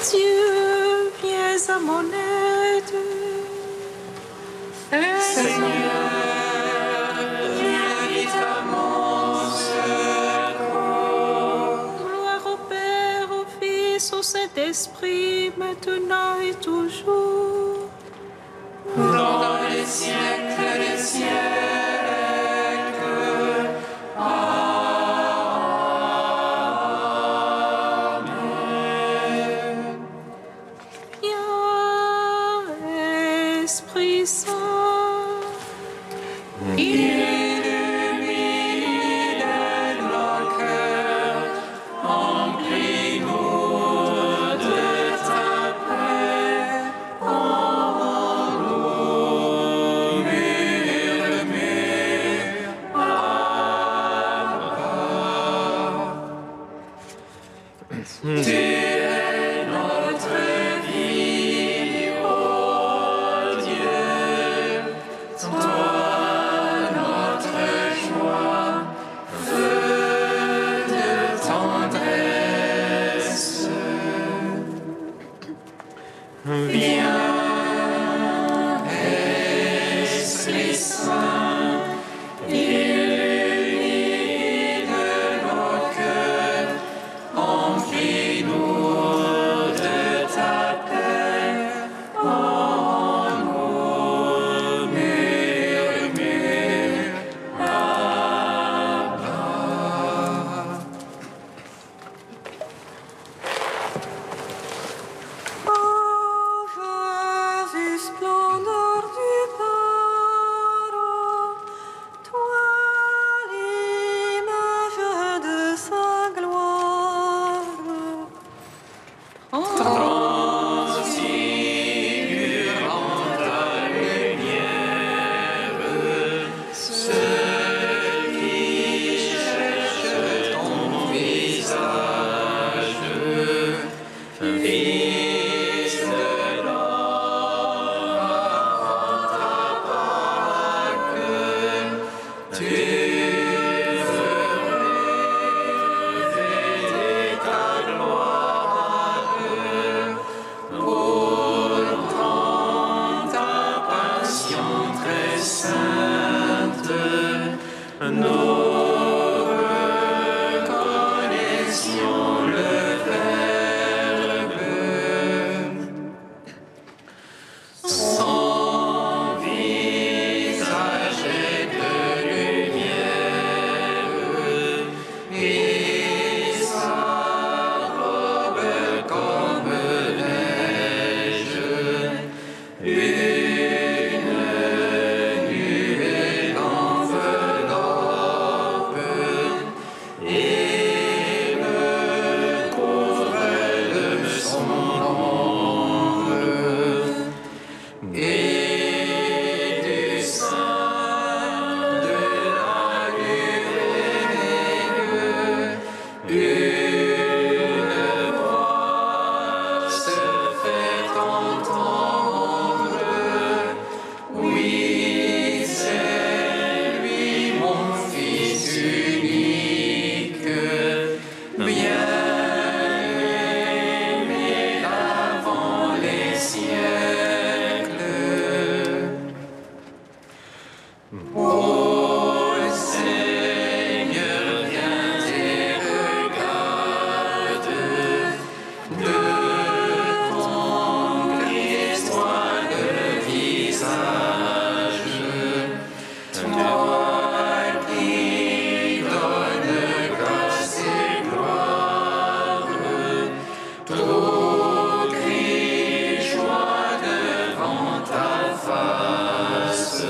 Dieu, viens à mon aide. Seigneur, viens vite à mon secours. Gloire au Père, au Fils, au Saint-Esprit, maintenant et toujours. Dans les siècles des siècles. Amen. Viens, Esprit Saint. Illumine nos cœurs, emplis-nous de ta paix. En nous, murmure, Abba. Tu es notre vie, ô Dieu. Toi, notre joie, feu de tendresse. Viens, Esprit Saint, illumine nos cœurs, emplis-nous de ta paix. En nous, murmure, Abba. Ô joie et splendeur du Père, toi l'image de sa gloire. Transfigurant ta lumière, ceux qui cherchent ton visage, Fils de l'homme, avant ta Pâque, tu veux révéler ta gloire. Pourtant ta passion très sainte, nous reconnaissions le Verbe. Son visage est de lumière et sa robe comme neige. Une nuée l'enveloppe et le couvre de son ombre. Et du sein de la nuée, une voix se fait entendre. Oui, c'est lui, mon Fils unique, bien-aimé avant les siècles. Ô Seigneur, viens et regarde de ton Christ, toi le visage. Toi qui donnes grâce et gloire, tout crie joie devant ta face.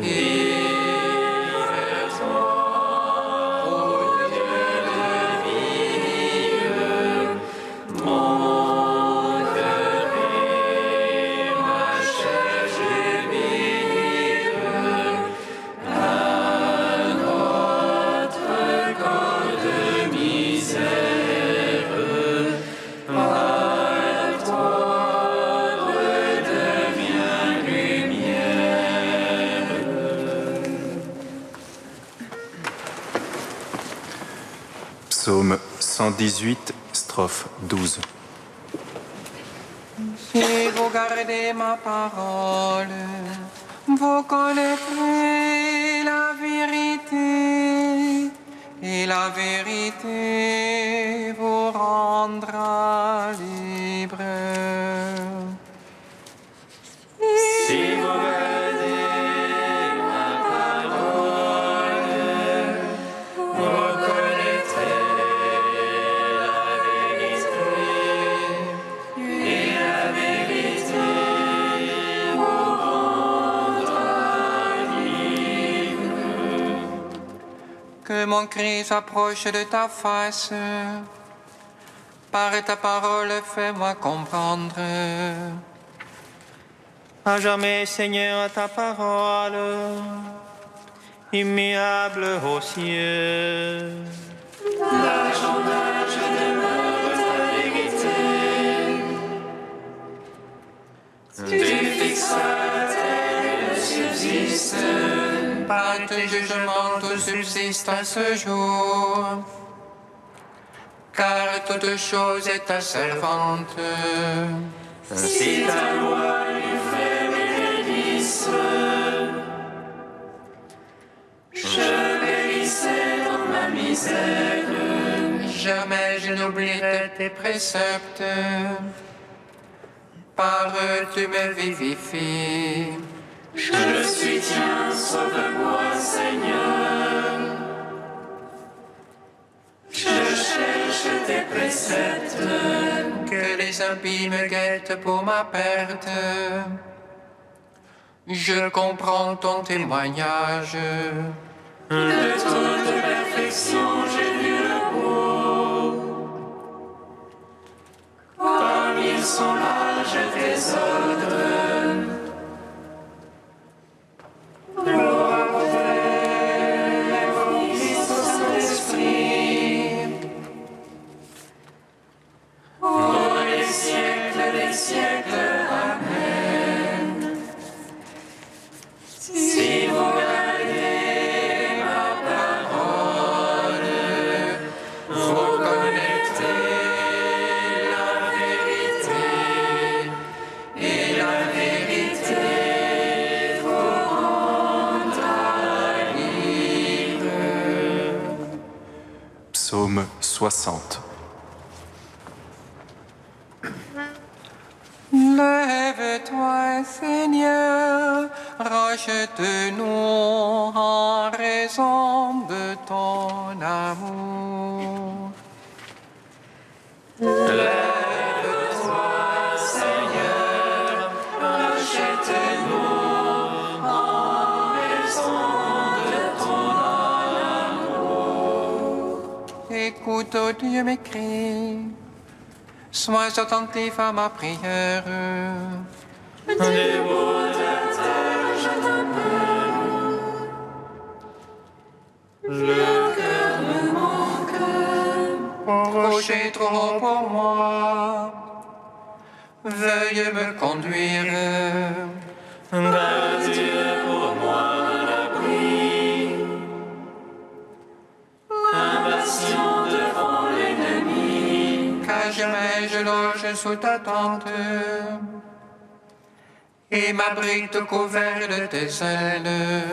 Et vers toi, ô Dieu de vie, mon cœur et ma chair jubilent à notre corps de misère. Par toi redevient lumière. Psaume 118, strophe 12. Si vous gardez ma parole, vous connaîtrez la vérité, et la vérité vous rendra libre. Si vous gardez ma parole, vous connaîtrez la vérité, et la vérité vous rendra libre. Que mon cri s'approche de ta face, par ta parole fais-moi comprendre. À jamais, Seigneur, ta parole, immuable aux cieux. D'âge en âge demeure ta vérité. Tu fixes la terre et le subsiste. Par tes jugements tout subsiste à ce jour, car toute chose est ta servante. Si ta loi lui fait mes délices, je périssais dans ma misère. Jamais je n'oublierai tes préceptes, par eux tu me vivifies. Je suis tien, sauve-moi, Seigneur. Je cherche tes préceptes. Que les impies me guettent pour ma perte. Je comprends ton témoignage. De toute perfection, j'ai vu le beau. Comme ils sont larges tes ordres. Gloire au Père, au Fils, au Saint-Esprit. Pour les siècles des siècles. Amen. Si vous gardez ma parole, vous connaîtrez la vérité, et la vérité vous rendra libre. Psaume 60. Lève-toi, Seigneur, rachète-nous en raison de ton amour. Lève-toi, Seigneur, rachète-nous en raison de ton amour. Écoute, ô Dieu, mes cris. Sois attentif à ma prière. Des mots de terre, je t'appelle. Le cœur me manque. Rocher trop haut pour moi, veuille me conduire. Garde-Dieu pour moi un abri. Impatient devant l'ennemi. Qu'à jamais je loge sous ta tente et m'abrite couvert de tes ailes.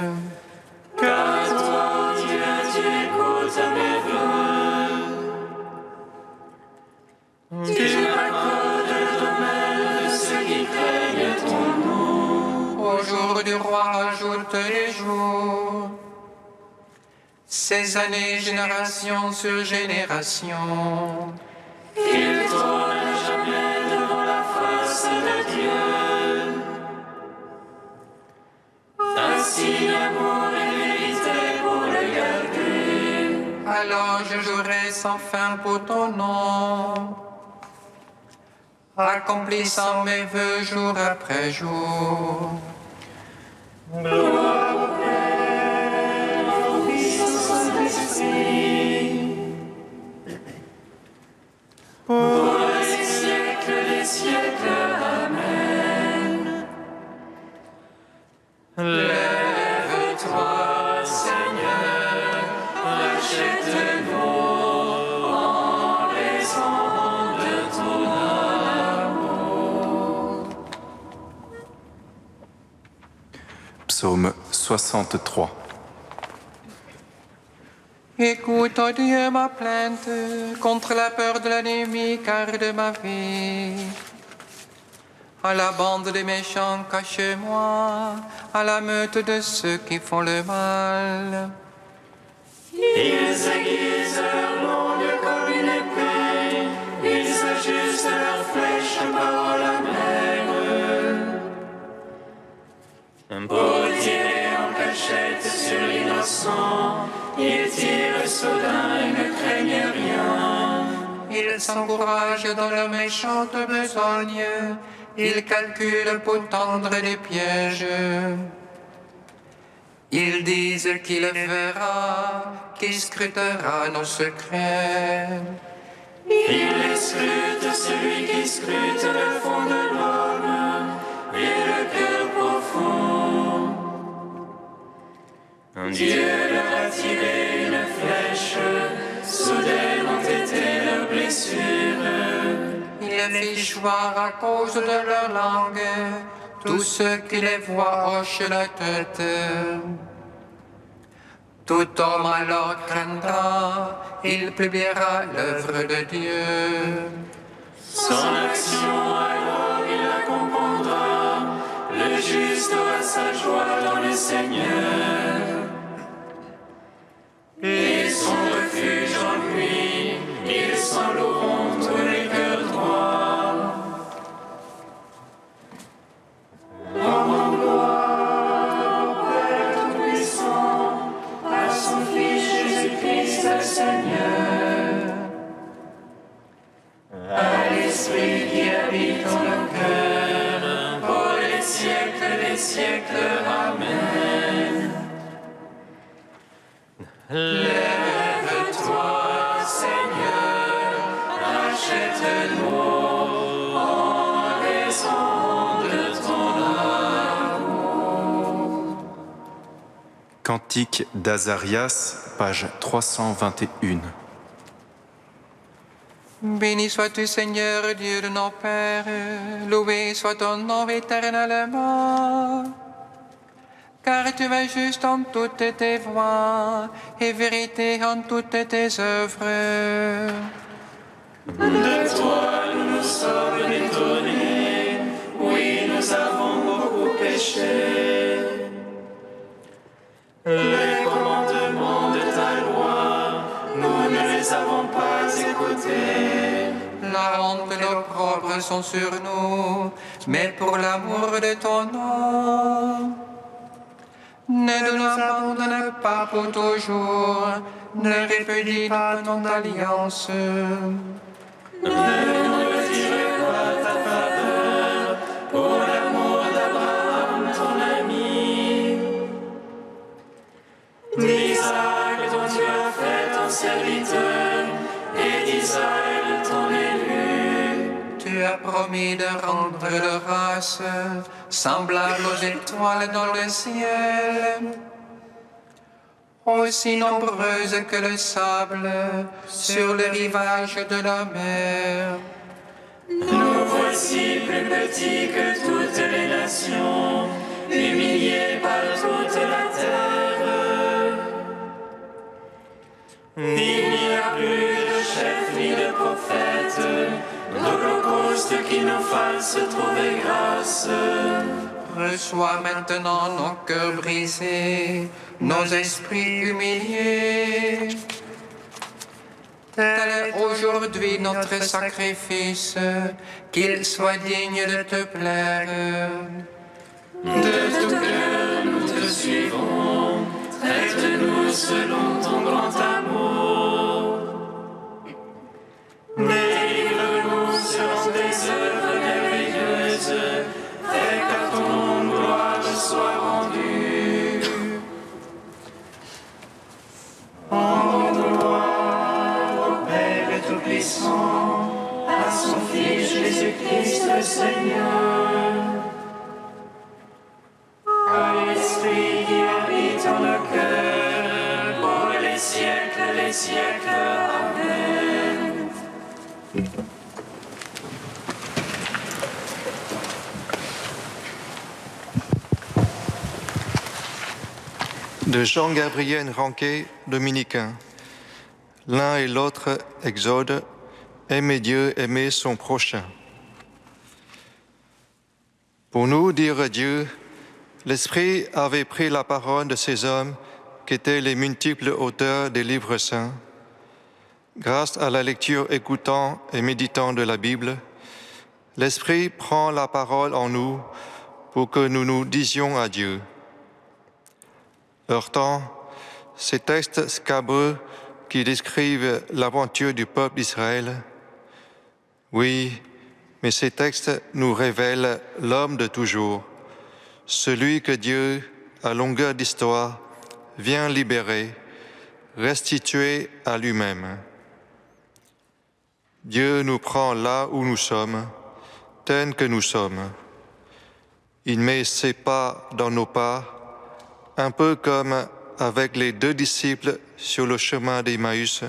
Car toi, Dieu, tu écoutes mes vœux. Tu m'accordes le domaine de ceux qui craignent ton nom. Au jour du roi ajoute les jours, ces années génération sur génération. Il trône jamais devant la face de Dieu. Ainsi l'amour et vérité pour le garder. Alors je jouerai sans fin pour ton nom, accomplissant mes vœux jour après jour. Gloire au Père, au Fils, au Saint-Esprit. Pour les siècles des siècles. Amen. Lève-toi, Seigneur, rachète-nous en raison de ton amour. Psaume 63. Écoute, ô Dieu, ma plainte contre la peur de l'ennemi, garde ma vie. À la bande des méchants, cache-moi, à la meute de ceux qui font le mal. Ils aiguisent leur langue comme une épée, ils ajustent leurs flèches par la mer. Pour tirer en cachette sur l'innocent, ils tirent soudain et ne craignent rien. Ils s'encouragent dans leur méchante besogne, ils calculent pour tendre des pièges. Ils disent qu'il verra, qu'il scrutera nos secrets. Il scrute celui qui scrute le fond de l'homme et le cœur profond. Dieu leur a tiré une flèche, soudaine ont été leurs blessures. Il les fit choir à cause de leur langue, tous ceux qui les voient hochent la tête. Tout homme alors craindra, il publiera l'œuvre de Dieu. Son action alors il la comprendra, le juste aura sa joie dans le Seigneur. Et son refuge en lui, ils s'en loueront tous les cœurs droits. Rendons gloire au Père Tout-Puissant, à son Fils Jésus-Christ le Seigneur, à l'Esprit qui habite en nos cœurs, pour les siècles des siècles. Amen. Lève-toi, Seigneur, rachète-nous en raison de ton amour. Cantique d'Azarias, page 321. Béni sois-tu, Seigneur, Dieu de nos pères, loué soit ton nom éternellement. Car tu es juste en toutes tes voies et vérité en toutes tes œuvres. De toi nous nous sommes détournés, oui nous avons beaucoup péché. Les commandements de ta loi, nous ne les avons pas écoutés. La honte et l'opprobre sont sur nous, mais pour l'amour de ton nom. Ne nous abandonne pas pour toujours, ne répudie pas ton alliance. Ne nous retire pas ta faveur, pour l'amour d'Abraham ton ami. D'Isaac dont tu as fait ton serviteur, et d'Israël ton élu. Tu as promis de rendre leur race semblable aux étoiles dans le ciel, aussi nombreuses que le sable sur le rivage de la mer. Nous voici plus petits que toutes les nations, humiliés par toute la terre. Il n'y a plus de chef ni de prophète, d'holocauste qui nous fasse trouver grâce. Reçois maintenant nos cœurs brisés, nos esprits humiliés. Tel est aujourd'hui notre sacrifice, qu'il soit digne de te plaire. De tout cœur nous te suivrons, traite-nous selon ton grand amour. Délivre-nous selon tes œuvres merveilleuses, fais qu'à ton nom gloire soit rendue. Rendons gloire au Père Tout-Puissant, à son Fils Jésus-Christ le Seigneur, à l'Esprit qui habite en nos cœurs, pour les siècles des siècles. Amen. de Jean-Gabriel Ranquet, dominicain. L'un et l'autre exode, aimer Dieu, aimer son prochain. Pour nous dire Dieu, l'Esprit avait pris la parole de ces hommes qui étaient les multiples auteurs des livres saints. Grâce à la lecture écoutant et méditant de la Bible, l'Esprit prend la parole en nous pour que nous nous disions à Dieu. Heurtant ces textes scabreux qui décrivent l'aventure du peuple d'Israël, oui, mais ces textes nous révèlent l'homme de toujours, celui que Dieu, à longueur d'histoire, vient libérer, restituer à lui-même. Dieu nous prend là où nous sommes, tels que nous sommes. Il met ses pas dans nos pas, un peu comme avec les 2 disciples sur le chemin d'Emmaüs.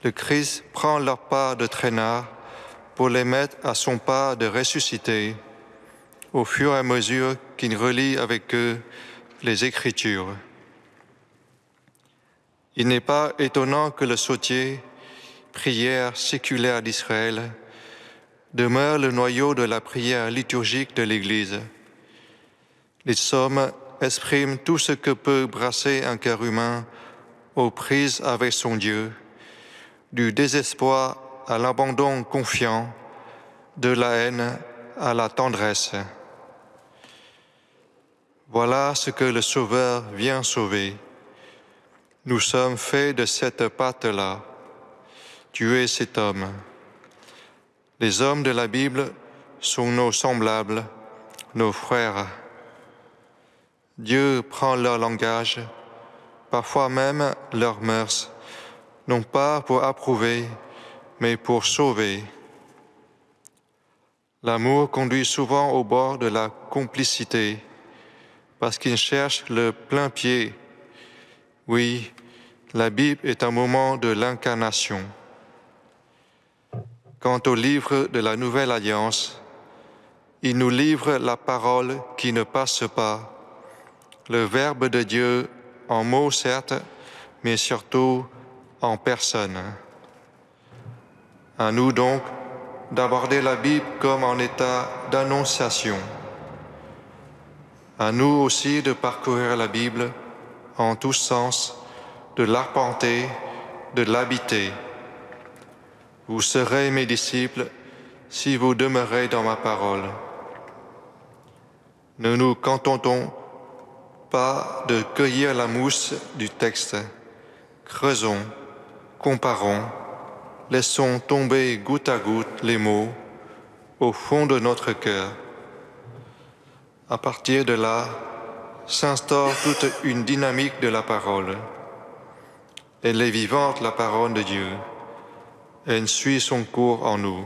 Le Christ prend leurs pas de traînard pour les mettre à son pas de ressuscité, au fur et à mesure qu'il relie avec eux les Écritures. Il n'est pas étonnant que le sautier, prière séculaire d'Israël, demeure le noyau de la prière liturgique de l'Église. Les psaumes expriment tout ce que peut brasser un cœur humain aux prises avec son Dieu, du désespoir à l'abandon confiant, de la haine à la tendresse. Voilà ce que le Sauveur vient sauver. Nous sommes faits de cette pâte-là. Tu es cet homme. Les hommes de la Bible sont nos semblables, nos frères. Dieu prend leur langage, parfois même leurs mœurs, non pas pour approuver, mais pour sauver. L'amour conduit souvent au bord de la complicité, parce qu'il cherche le plein pied. Oui, la Bible est un moment de l'incarnation. Quant au livre de la Nouvelle Alliance, il nous livre la parole qui ne passe pas, le Verbe de Dieu en mots certes, mais surtout en personne. À nous donc d'aborder la Bible comme en état d'annonciation. À nous aussi de parcourir la Bible en tous sens, de l'arpenter, de l'habiter. Vous serez mes disciples si vous demeurez dans ma parole. Ne nous contentons pas de cueillir la mousse du texte. Creusons, comparons, laissons tomber goutte à goutte les mots au fond de notre cœur. À partir de là, s'instaure toute une dynamique de la parole. Elle est vivante, la parole de Dieu. Elle suit son cours en nous.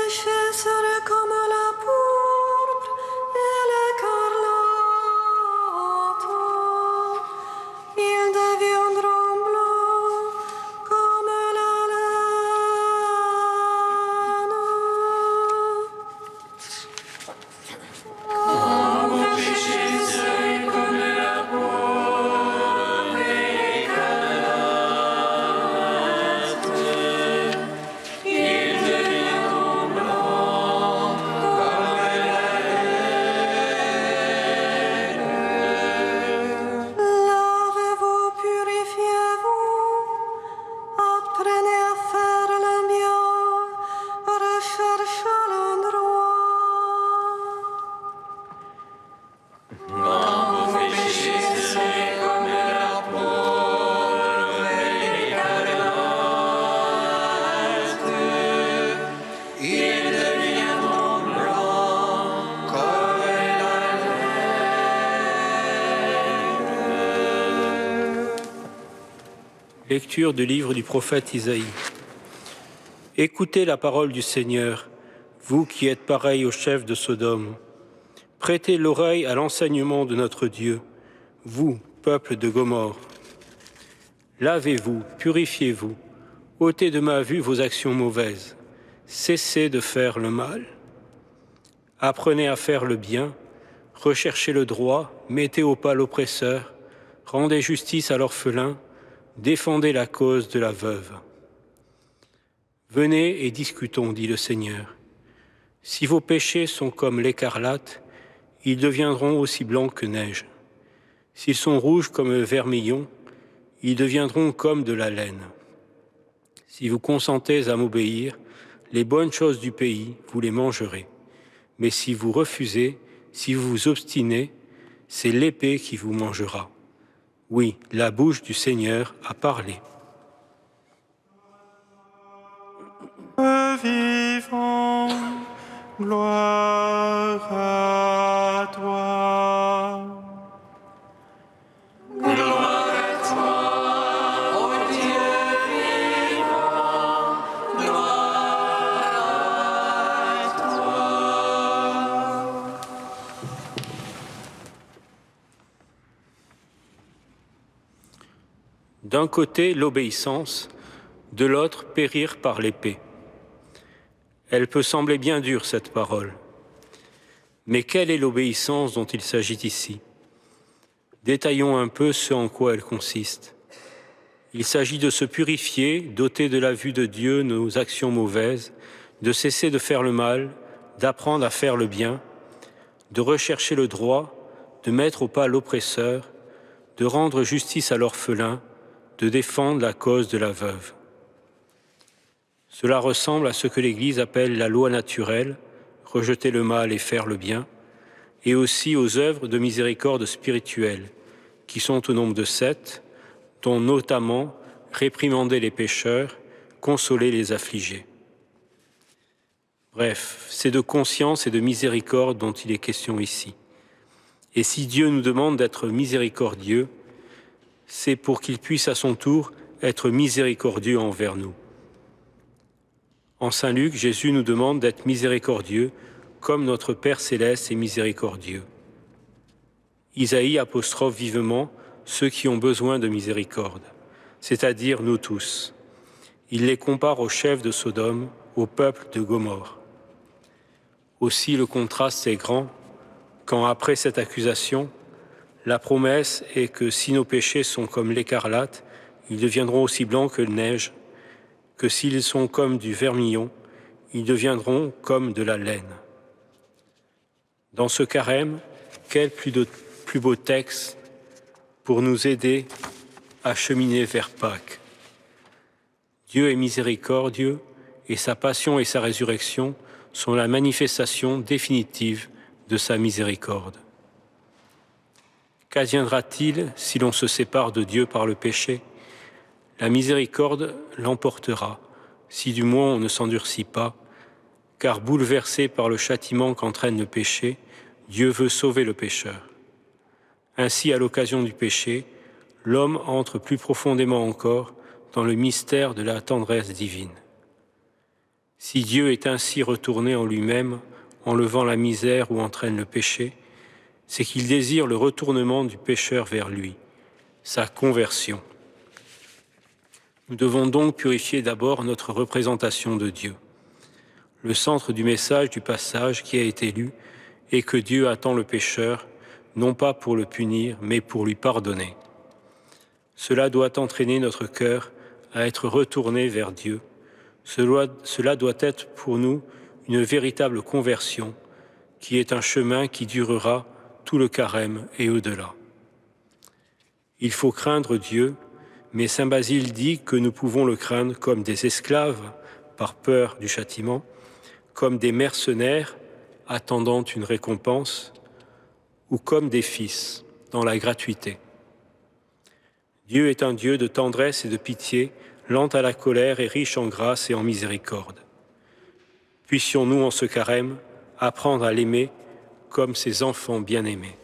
péchés seraient comme la pourpre et l'écarlate. Ils deviendront blancs comme la laine. Vos péchés seraient comme la pourpre et l'écarlate. Ils deviendront blancs comme la laine. Lavez-vous, purifiez-vous, apprenez à faire le bien, recherchez le droit. Vos péchés seraient comme la pourpre et l'écarlate. Ils deviendront blancs comme la laine. Lecture du livre du prophète Isaïe. Écoutez la parole du Seigneur, vous qui êtes pareils au chef de Sodome. Prêtez l'oreille à l'enseignement de notre Dieu, vous, peuple de Gomorrhe. Lavez-vous, purifiez-vous, ôtez de ma vue vos actions mauvaises, cessez de faire le mal. Apprenez à faire le bien, recherchez le droit, mettez au pas l'oppresseur, rendez justice à l'orphelin, défendez la cause de la veuve. Venez et discutons, dit le Seigneur. Si vos péchés sont comme l'écarlate, ils deviendront aussi blancs que neige. S'ils sont rouges comme le vermillon, ils deviendront comme de la laine. Si vous consentez à m'obéir, les bonnes choses du pays, vous les mangerez. Mais si vous refusez, si vous vous obstinez, c'est l'épée qui vous mangera. Oui, la bouche du Seigneur a parlé. Vivant, gloire à toi. Gloire à toi, ô Dieu vivant, gloire à toi. D'un côté, l'obéissance, de l'autre, périr par l'épée. Elle peut sembler bien dure, cette parole. Mais quelle est l'obéissance dont il s'agit ici? Détaillons un peu ce en quoi elle consiste. Il s'agit de se purifier, d'ôter de la vue de Dieu nos actions mauvaises, de cesser de faire le mal, d'apprendre à faire le bien, de rechercher le droit, de mettre au pas l'oppresseur, de rendre justice à l'orphelin, de défendre la cause de la veuve. Cela ressemble à ce que l'Église appelle la loi naturelle, rejeter le mal et faire le bien, et aussi aux œuvres de miséricorde spirituelle, qui sont au nombre de 7, dont notamment réprimander les pécheurs, consoler les affligés. Bref, c'est de conscience et de miséricorde dont il est question ici. Et si Dieu nous demande d'être miséricordieux, c'est pour qu'il puisse à son tour être miséricordieux envers nous. En Saint Luc, Jésus nous demande d'être miséricordieux comme notre Père céleste est miséricordieux. Isaïe apostrophe vivement ceux qui ont besoin de miséricorde, c'est-à-dire nous tous. Il les compare aux chefs de Sodome, au peuple de Gomorrhe. Aussi le contraste est grand quand, après cette accusation, la promesse est que si nos péchés sont comme l'écarlate, ils deviendront aussi blancs que la neige, que s'ils sont comme du vermillon, ils deviendront comme de la laine. Dans ce carême, quel plus beau texte pour nous aider à cheminer vers Pâques. Dieu est miséricordieux et sa passion et sa résurrection sont la manifestation définitive de sa miséricorde. Qu'adviendra-t-il si l'on se sépare de Dieu par le péché? La miséricorde l'emportera, si du moins on ne s'endurcit pas, car bouleversé par le châtiment qu'entraîne le péché, Dieu veut sauver le pécheur. Ainsi, à l'occasion du péché, l'homme entre plus profondément encore dans le mystère de la tendresse divine. Si Dieu est ainsi retourné en lui-même, enlevant la misère ou entraîne le péché, c'est qu'il désire le retournement du pécheur vers lui, sa conversion. Nous devons donc purifier d'abord notre représentation de Dieu. Le centre du message du passage qui a été lu est que Dieu attend le pécheur, non pas pour le punir, mais pour lui pardonner. Cela doit entraîner notre cœur à être retourné vers Dieu. Cela doit être pour nous une véritable conversion, qui est un chemin qui durera tout le carême et au-delà. Il faut craindre Dieu, mais saint Basile dit que nous pouvons le craindre comme des esclaves par peur du châtiment, comme des mercenaires attendant une récompense, ou comme des fils dans la gratuité. Dieu est un Dieu de tendresse et de pitié, lent à la colère et riche en grâce et en miséricorde. Puissions-nous en ce carême apprendre à l'aimer comme ses enfants bien-aimés.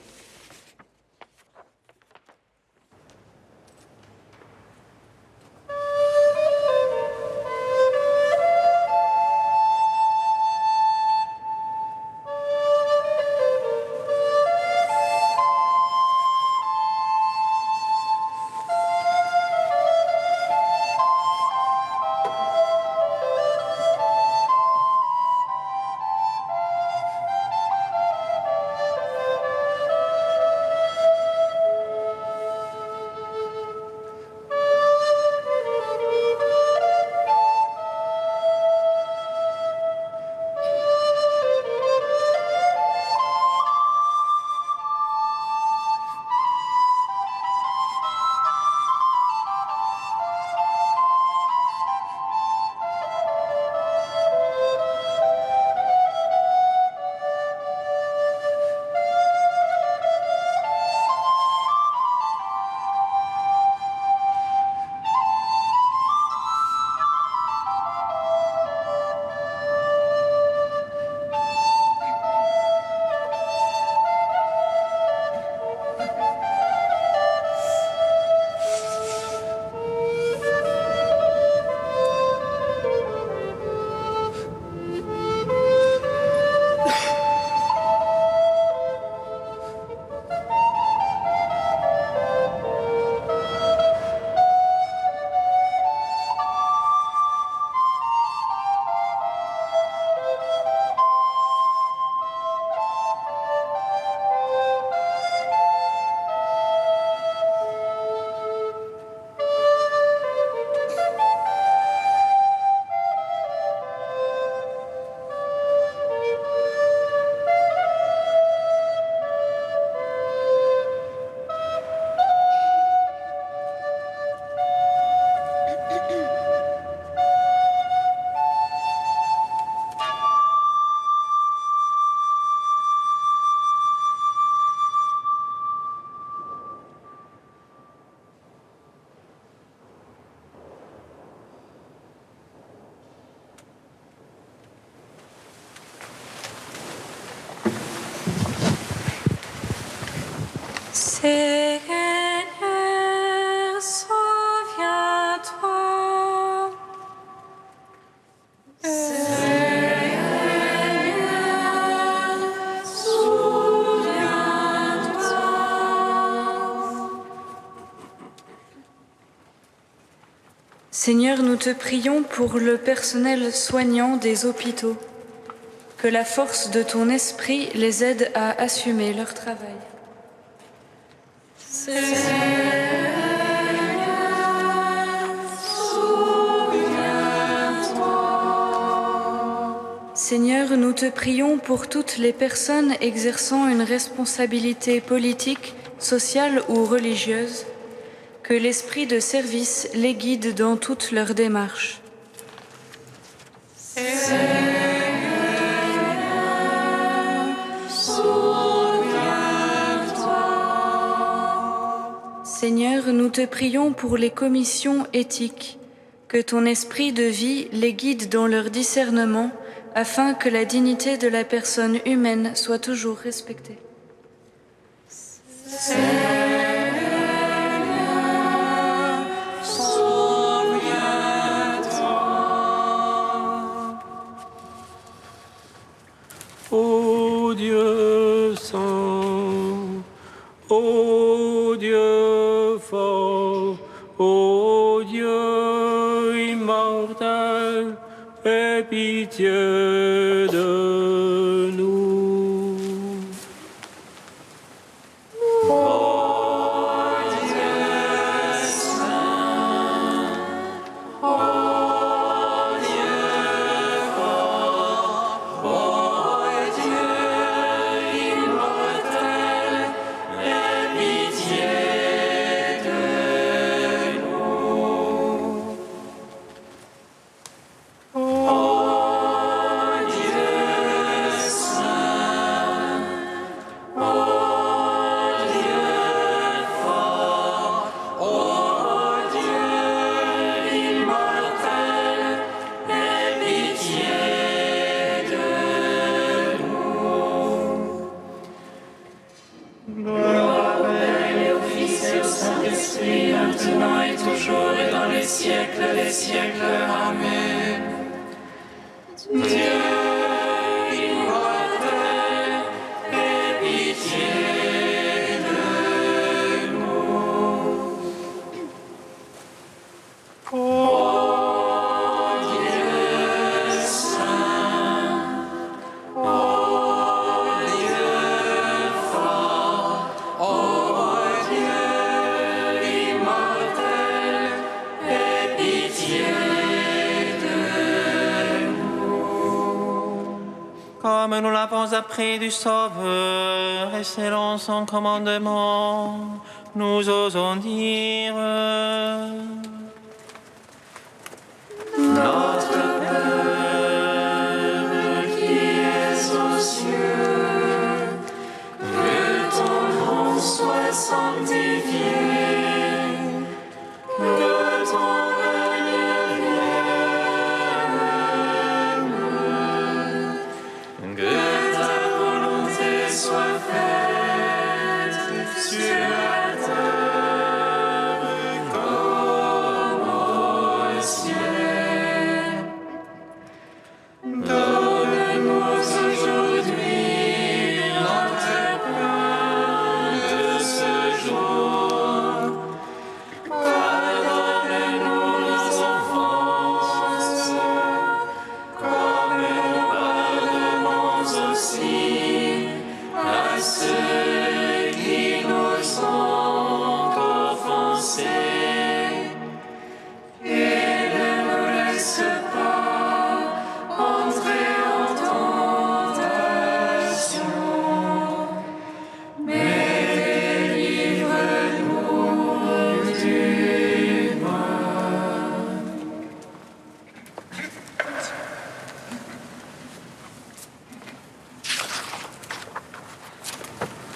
Seigneur, souviens-toi. Seigneur, souviens-toi. Seigneur, nous te prions pour le personnel soignant des hôpitaux. Que la force de ton esprit les aide à assumer leur travail. Seigneur, nous te prions pour toutes les personnes exerçant une responsabilité politique, sociale ou religieuse, que l'esprit de service les guide dans toutes leurs démarches. Seigneur, nous te prions pour les commissions éthiques, que ton esprit de vie les guide dans leur discernement, afin que la dignité de la personne humaine soit toujours respectée. immortel, aie pitié de nous. Comme nous l'avons appris du Sauveur et selon son commandement, nous osons dire: Notre Père qui es aux cieux, que ton nom soit sanctifié, que ton règne vienne, que ta volonté soit faite sur la terre comme au ciel. Donne-nous aujourd'hui notre pain de ce jour. Pardonne-nous nos offenses, comme nous pardonnons aussi à ceux qui nous ont offensés. Et ne nous laisse pas entrer en tentation, mais délivre-nous du mal.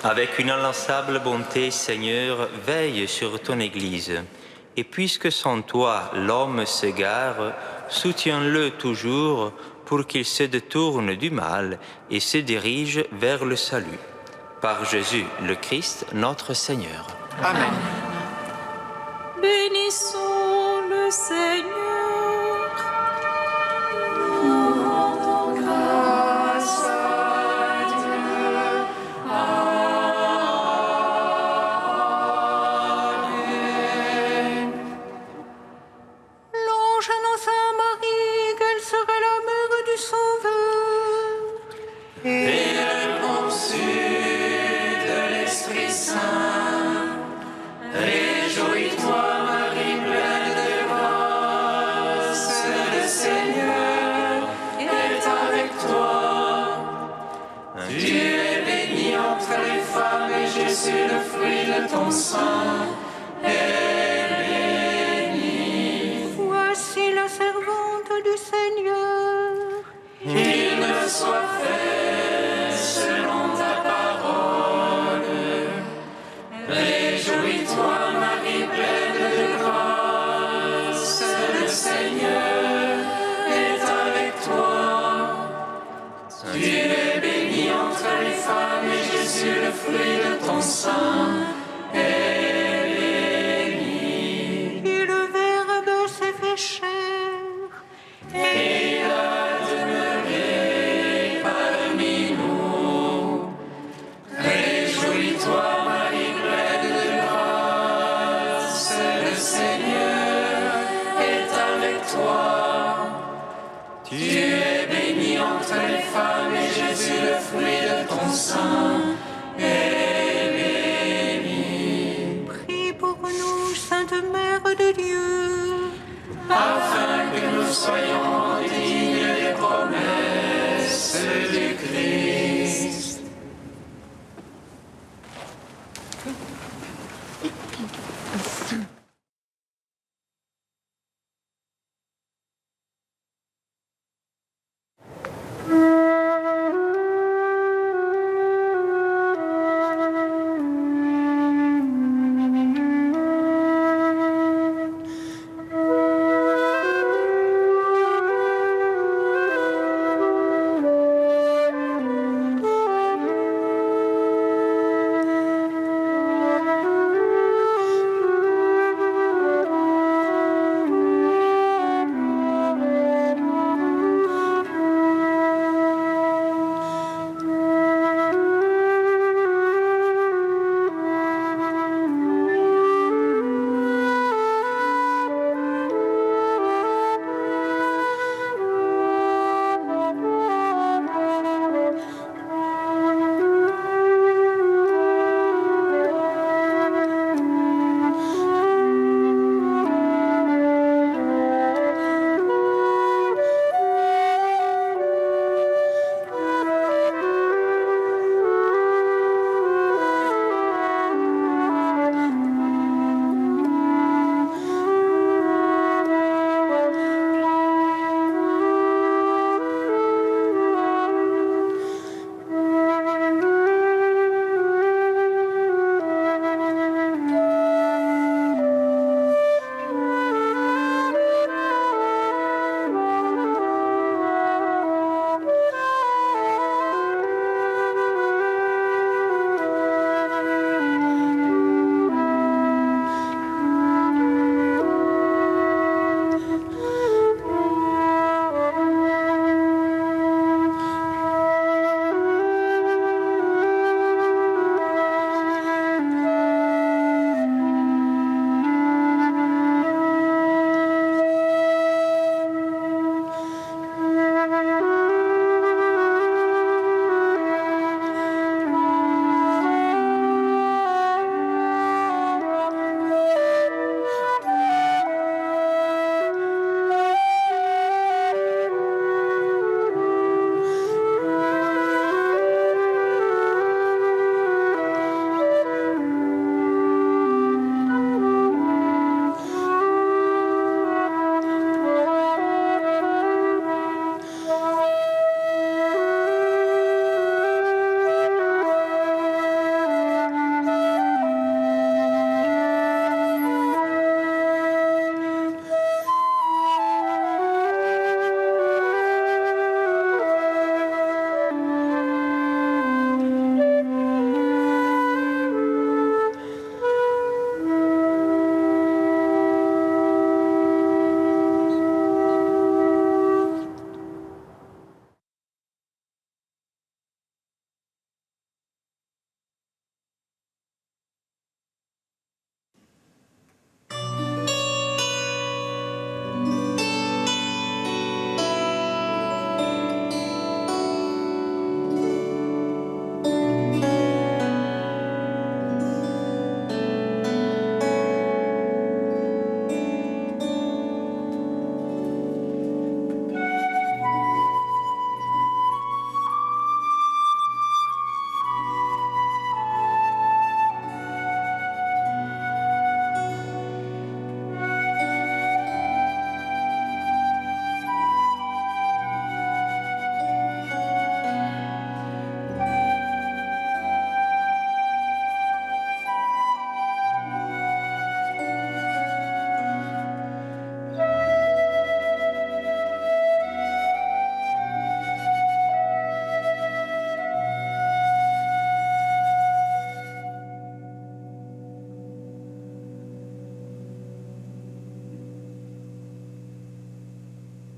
Avec une inlassable bonté, Seigneur, veille sur ton Église. Et puisque sans toi l'homme s'égare, soutiens-le toujours pour qu'il se détourne du mal et se dirige vers le salut. Par Jésus le Christ, notre Seigneur. Amen. Bénissons le Seigneur. Nous rendons grâce à Dieu. Amen. L'ange annonça à Marie qu'elle serait la mère du Sauveur. Et elle conçut de l'Esprit Saint. Réjouis-toi, Marie, pleine de grâce, le Seigneur est avec toi. Tu es bénie entre les femmes et Jésus, le fruit de ton sein, est béni. Voici la servante du Seigneur. Qu'il me soit fait selon ta parole. Réjouis-toi, Marie, pleine de grâce, le Seigneur est avec toi. Tu es bénie entre les femmes et Jésus, le fruit de ton sein, est béni. Tu es bénie entre les femmes et Jésus, le fruit de ton sein, est béni. Prie pour nous, Sainte Mère de Dieu, Afin que nous soyons